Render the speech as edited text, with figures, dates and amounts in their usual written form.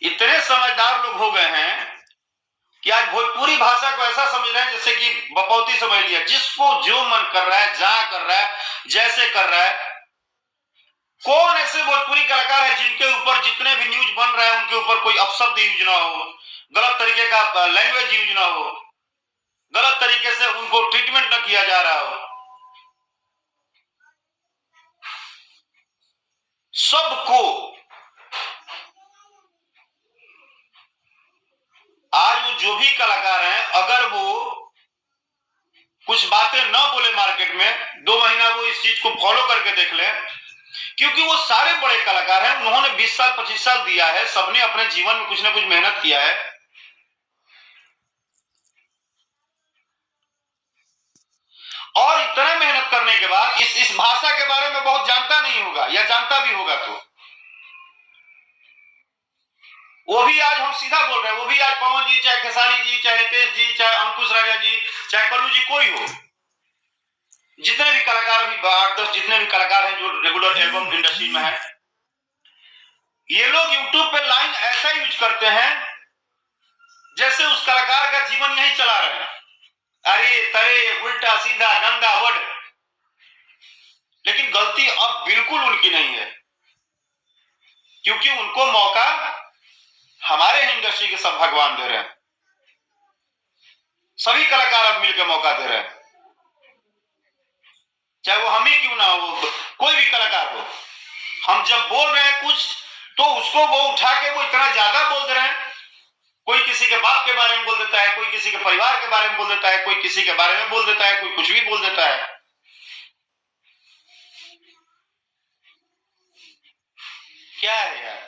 इतने समझदार लोग हो गए हैं कि आज भोजपुरी भाषा को ऐसा समझ रहे हैं जैसे कि बपौती समझ लिया, जिसको जो मन कर रहा है, जहां कर रहा है, जैसे कर रहा है। कौन ऐसे भोजपुरी कलाकार है जिनके ऊपर जितने भी न्यूज बन रहे हैं उनके ऊपर कोई अपशब्द यूज ना हो, गलत तरीके का लैंग्वेज यूज ना हो, गलत तरीके से उनको ट्रीटमेंट न किया जा रहा हो। सबको आज वो जो भी कलाकार हैं, अगर वो कुछ बातें न बोले मार्केट में, 2 महीना वो इस चीज को फॉलो करके देख लें, क्योंकि वो सारे बड़े कलाकार हैं, उन्होंने 20 साल 25 साल दिया है, सबने अपने जीवन में कुछ ना कुछ मेहनत किया है। और इतना मेहनत करने के बाद इस भाषा के बारे में बहुत जानता नहीं होगा, या जानता भी होगा तो वो भी आज हम सीधा बोल रहे हैं, वो भी आज पवन जी, चाहे खेसारी जी, चाहे रितेश जी, चाहे अंकुश राजा जी, चाहे कल्लू जी, कोई हो, जितने भी कलाकार अभी 8-10 जितने भी कलाकार हैं जो रेगुलर एल्बम इंडस्ट्री में है, ये लोग यूट्यूब पे लाइन ऐसा यूज करते हैं जैसे उस कलाकार का जीवन यही चला रहे हैं, अरे तरे उल्टा सीधा गंदा वर्ड। लेकिन गलती अब बिल्कुल उनकी नहीं है, क्योंकि उनको मौका हमारे इंडस्ट्री के सब भगवान दे रहे हैं, सभी कलाकार अब मिलकर मौका दे रहे हैं, चाहे वो हम ही क्यों ना हो, कोई भी कलाकार हो। हम जब बोल रहे हैं कुछ तो उसको वो उठा के वो इतना ज्यादा बोल दे रहे हैं, कोई किसी के बाप के बारे में बोल देता है, कोई किसी के परिवार के बारे में बोल देता है, कोई किसी के बारे में बोल देता है, कोई कुछ भी बोल देता है। क्या है यार,